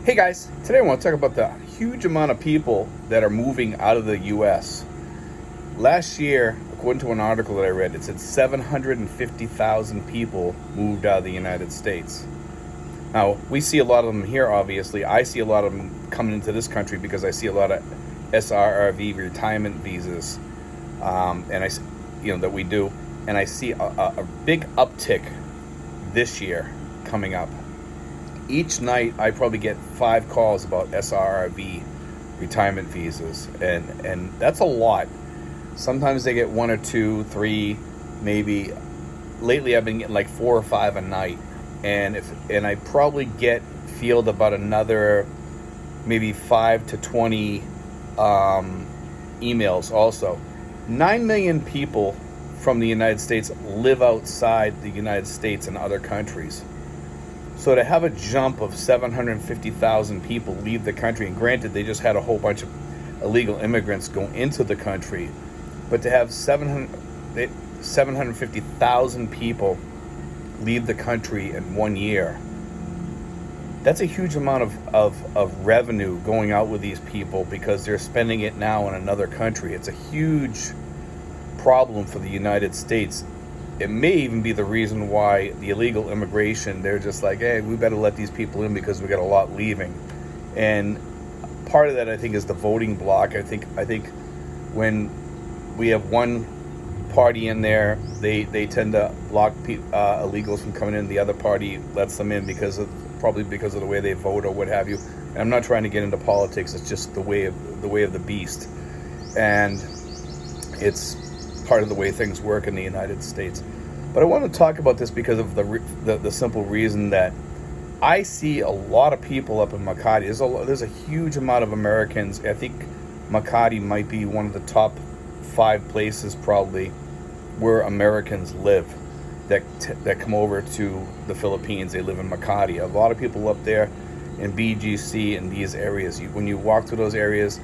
Hey guys, today I want to talk about the huge amount of people that are moving out of the US. Last year, according to an article that I read, it said 750,000 people moved out of the United States. Now, we see a lot of them here, obviously. I see a lot of them coming into this country because I see a lot of SRRV retirement visas, and that we do, and I see a big uptick this year coming up. Each night I probably get 5 calls about SRRV retirement visas, and that's a lot. Sometimes they get 1 or 2, 3, maybe. Lately I've been getting like 4 or 5 a night, and I probably get field about another maybe 5 to 20 emails also. 9 million people from the United States live outside the United States and other countries. So to have a jump of 750,000 people leave the country, and granted, they just had a whole bunch of illegal immigrants go into the country, but to have 750,000 people leave the country in 1 year, that's a huge amount of revenue going out with these people because they're spending it now in another country. It's a huge problem for the United States. It may even be the reason why the illegal immigration, they're just like, hey, we better let these people in because we got a lot leaving. And part of that, I think, is the voting block. I think when we have one party in there, they tend to block illegals from coming in. The other party lets them in probably because of the way they vote or what have you. And I'm not trying to get into politics. It's just the way of the beast, and it's part of the way things work in the United States. But I want to talk about this because of the simple reason that I see a lot of people up in Makati. There's a huge amount of Americans. I think Makati might be one of the top 5 places probably where Americans live that come over to the Philippines. They live in Makati. A lot of people up there in BGC and these areas. When you walk through those areas,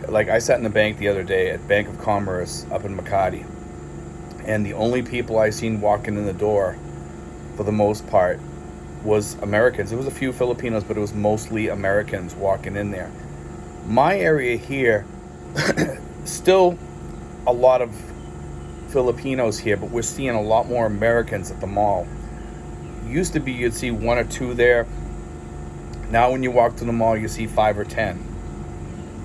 like I sat in the bank the other day at Bank of Commerce up in Makati, and the only people I seen walking in the door for the most part was Americans. There was a few Filipinos, but it was mostly Americans walking in there. My area here, still a lot of Filipinos here, but we're seeing a lot more Americans at the mall. Used to be you'd see 1 or 2 there. Now when you walk to the mall, you see 5 or 10.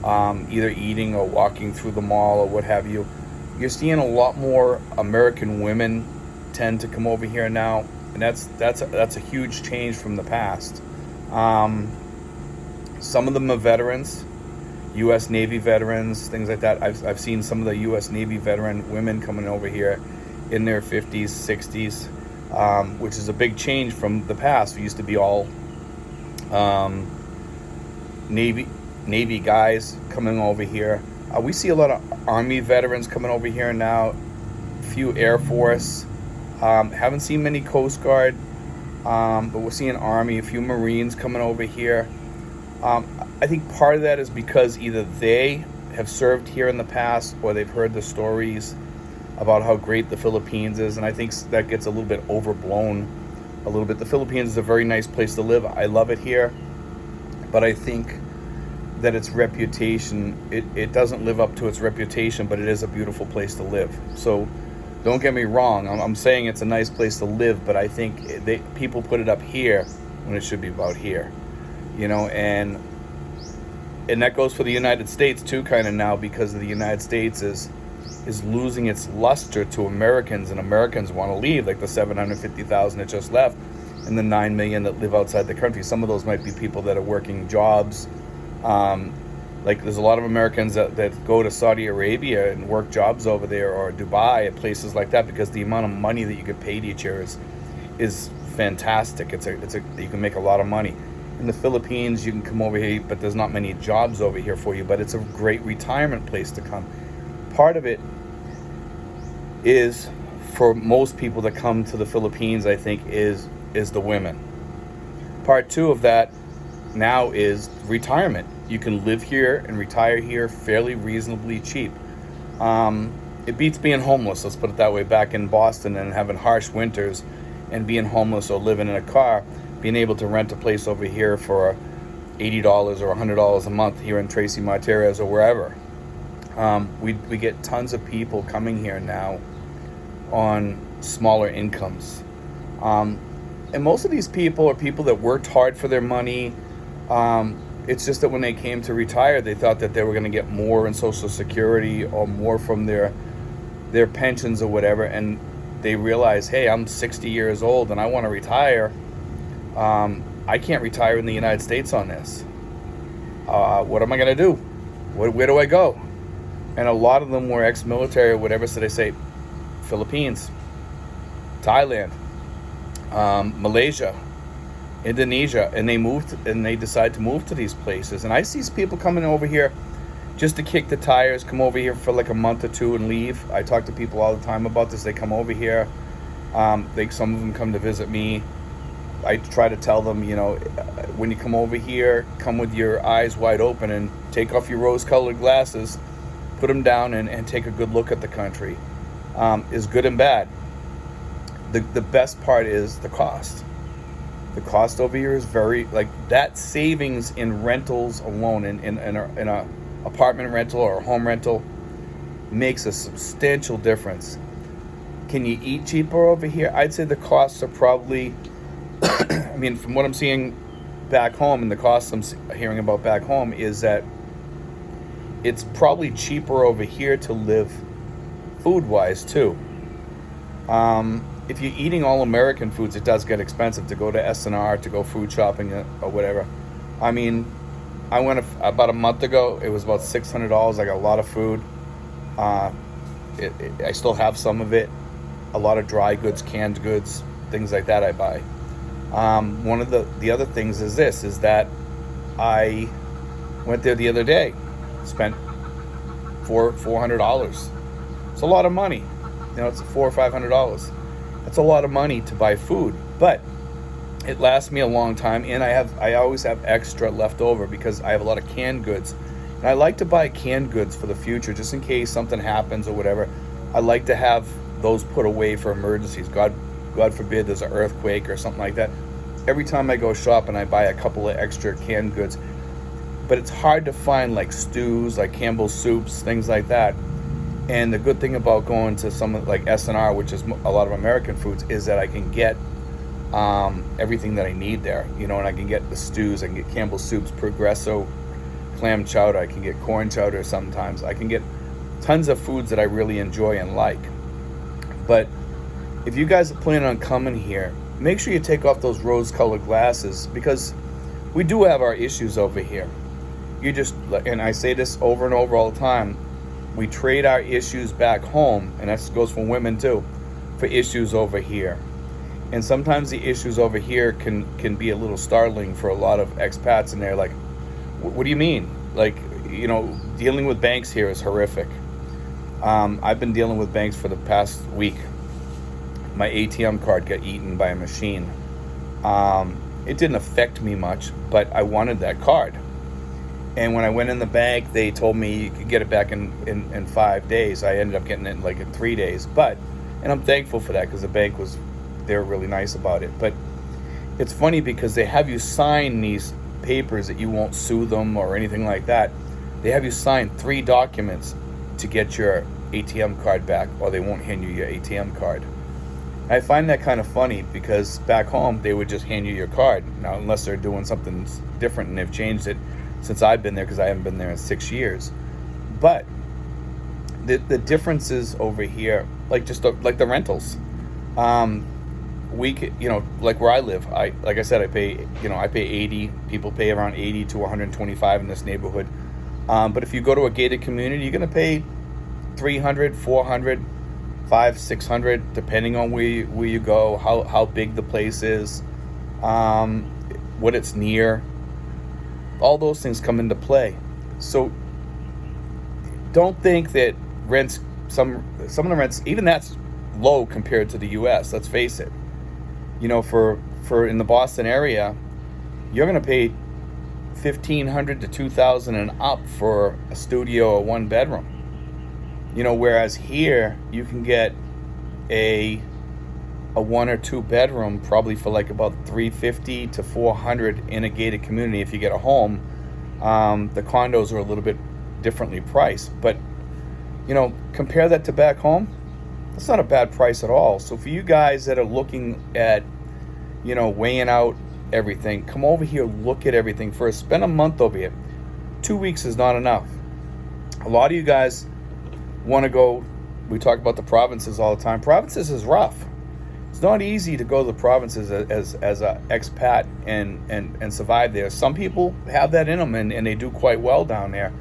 Either eating or walking through the mall or what have you. You're seeing a lot more American women tend to come over here now, and that's a huge change from the past. Some of them are veterans, U.S. Navy veterans, things like that. I've seen some of the U.S. Navy veteran women coming over here in their 50s, 60s, which is a big change from the past. We used to be all Navy guys coming over here. We see a lot of Army veterans coming over here now, a few Air Force. Haven't seen many Coast Guard, but we're seeing Army, a few Marines coming over here. I think part of that is because either they have served here in the past or they've heard the stories about how great the Philippines is, and I think that gets a little bit overblown a little bit. The Philippines is a very nice place to live. I love it here, but I think that its reputation, it doesn't live up to its reputation, but it is a beautiful place to live. So don't get me wrong, I'm saying it's a nice place to live, but I think people put it up here when it should be about here, and that goes for the United States too, kind of now, because the United States is losing its luster to Americans, and Americans want to leave, like the 750,000 that just left and the 9 million that live outside the country. Some of those might be people that are working jobs. Like there's a lot of Americans that go to Saudi Arabia and work jobs over there, or Dubai, and places like that, because the amount of money that you get paid each year is fantastic. You can make a lot of money. In the Philippines, you can come over here, but there's not many jobs over here for you, but it's a great retirement place to come. Part of it is, for most people that come to the Philippines, I think, is the women. Part 2 of that now is retirement. You can live here and retire here fairly reasonably cheap. It beats being homeless, let's put it that way, back in Boston and having harsh winters and being homeless or living in a car. Being able to rent a place over here for $80 or $100 a month here in Tracy Martinez or wherever. We get tons of people coming here now on smaller incomes. And most of these people are people that worked hard for their money. It's just that when they came to retire, they thought that they were going to get more in Social Security or more from their pensions or whatever, and they realize, hey, I'm 60 years old and I want to retire. I can't retire in the United States on this. What am I going to do? Where do I go? And a lot of them were ex-military or whatever, so they say Philippines, Thailand, Malaysia, Indonesia, and they decide to move to these places. And I see people coming over here just to kick the tires, come over here for like a month or two and leave. I talk to people all the time about this. They come over here. Some of them come to visit me. I try to tell them, when you come over here, come with your eyes wide open and take off your rose-colored glasses, put them down and take a good look at the country. Is good and bad. The best part is the cost. The cost over here is very, that savings in rentals alone, in a apartment rental or a home rental, makes a substantial difference. Can you eat cheaper over here? I'd say the costs are probably, from what I'm seeing back home and the costs I'm hearing about back home, is that it's probably cheaper over here to live food-wise too. If you're eating all American foods, it does get expensive to go to S&R, to go food shopping or whatever. I went about a month ago. It was about $600. I got a lot of food. I still have some of it. A lot of dry goods, canned goods, things like that I buy. One of the other things is that I went there the other day, spent $400. It's a lot of money. It's $400 or $500. That's a lot of money to buy food, but it lasts me a long time, and I always have extra left over because I have a lot of canned goods, and I like to buy canned goods for the future, just in case something happens or whatever. I like to have those put away for emergencies. God forbid there's an earthquake or something like that. Every time I go shopping, I buy a couple of extra canned goods, but it's hard to find like stews, like Campbell's soups, things like that. And the good thing about going to some like S&R, which is a lot of American foods, is that I can get everything that I need there, and I can get the stews, I can get Campbell's soups, Progresso clam chowder, I can get corn chowder sometimes. I can get tons of foods that I really enjoy and like. But if you guys are planning on coming here, make sure you take off those rose-colored glasses, because we do have our issues over here. And I say this over and over all the time, we trade our issues back home, and that goes for women too, for issues over here. And sometimes the issues over here can be a little startling for a lot of expats, and they're like, what do you mean? Dealing with banks here is horrific. I've been dealing with banks for the past week. My ATM card got eaten by a machine. It didn't affect me much, but I wanted that card. And when I went in the bank, they told me you could get it back in 5 days. I ended up getting it in 3 days. And I'm thankful for that, because the bank they were really nice about it. But it's funny because they have you sign these papers that you won't sue them or anything like that. They have you sign 3 documents to get your ATM card back, or they won't hand you your ATM card. I find that kind of funny, because back home they would just hand you your card. Now, unless they're doing something different and they've changed it since I've been there, because I haven't been there in 6 years. But the differences over here, like the rentals, like where I live, I pay 80. People pay around 80 to 125 in this neighborhood. But if you go to a gated community, you're going to pay 300, 400, 500, 600, depending on where you go, how big the place is, what it's near. All those things come into play. So don't think that rents, some of the rents, even that's low compared to the US, let's face it. For in the Boston area, you're going to pay $1,500 to $2,000 and up for a studio or 1 bedroom. Whereas here you can get a a 1 or 2 bedroom, probably for like about 350 to 400 in a gated community if you get a home. The condos are a little bit differently priced, but compare that to back home. That's not a bad price at all. So for you guys that are looking at, weighing out everything, come over here, look at everything first. Spend a month over here. 2 weeks is not enough. A lot of you guys want to go. We talk about the provinces all the time. Provinces is rough. It's not easy to go to the provinces as an expat and survive there. Some people have that in them and they do quite well down there.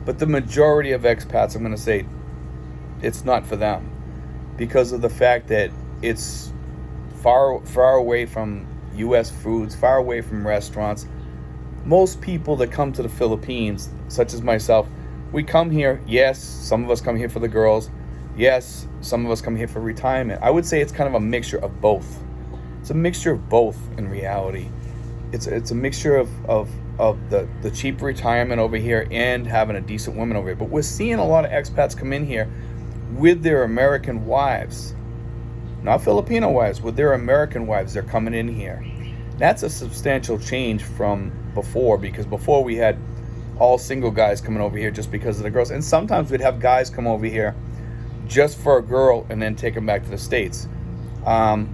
But the majority of expats, I'm going to say, it's not for them because of the fact that it's far away from U.S. foods, far away from restaurants. Most people that come to the Philippines, such as myself, we come here. Yes, some of us come here for the girls. Yes, some of us come here for retirement. I would say it's kind of a mixture of both. It's a mixture of both in reality. It's a mixture of the cheap retirement over here and having a decent woman over here. But we're seeing a lot of expats come in here with their American wives. Not Filipino wives, with their American wives. They're coming in here. That's a substantial change from before, because before we had all single guys coming over here just because of the girls. And sometimes we'd have guys come over here just for a girl and then take them back to the States. A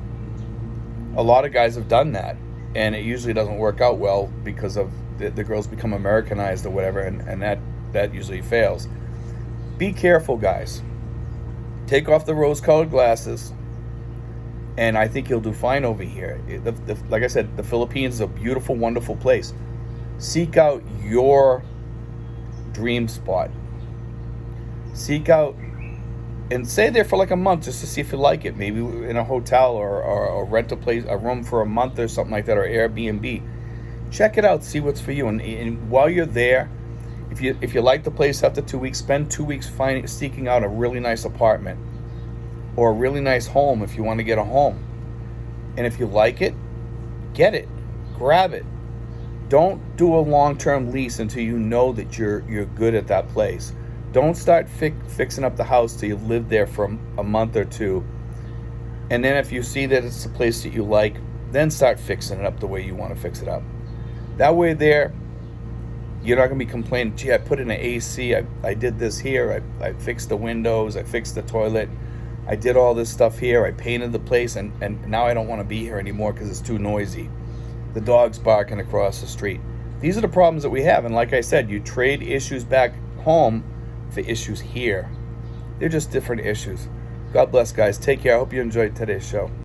lot of guys have done that, and it usually doesn't work out well because of the girls become Americanized or whatever, and that usually fails. Be careful, guys. Take off the rose-colored glasses, and I think you'll do fine over here. Like I said, the Philippines is a beautiful, wonderful place. Seek out your dream spot. Seek out and stay there for like a month just to see if you like it. Maybe in a hotel or rent a place, a room for a month or something like that, or Airbnb. Check it out, see what's for you. And while you're there, if you like the place after 2 weeks, spend 2 weeks seeking out a really nice apartment or a really nice home if you want to get a home. And if you like it, get it, grab it. Don't do a long-term lease until you know that you're good at that place. Don't start fixing up the house till you've lived there for a month or two. And then if you see that it's a place that you like, then start fixing it up the way you want to fix it up. That way there, you're not going to be complaining, gee, I put in an AC, I did this here, I fixed the windows, I fixed the toilet, I did all this stuff here, I painted the place, and now I don't want to be here anymore because it's too noisy. The dog's barking across the street. These are the problems that we have, and like I said, you trade issues back home for issues here. They're just different issues. God bless, guys. Take care. I hope you enjoyed today's show.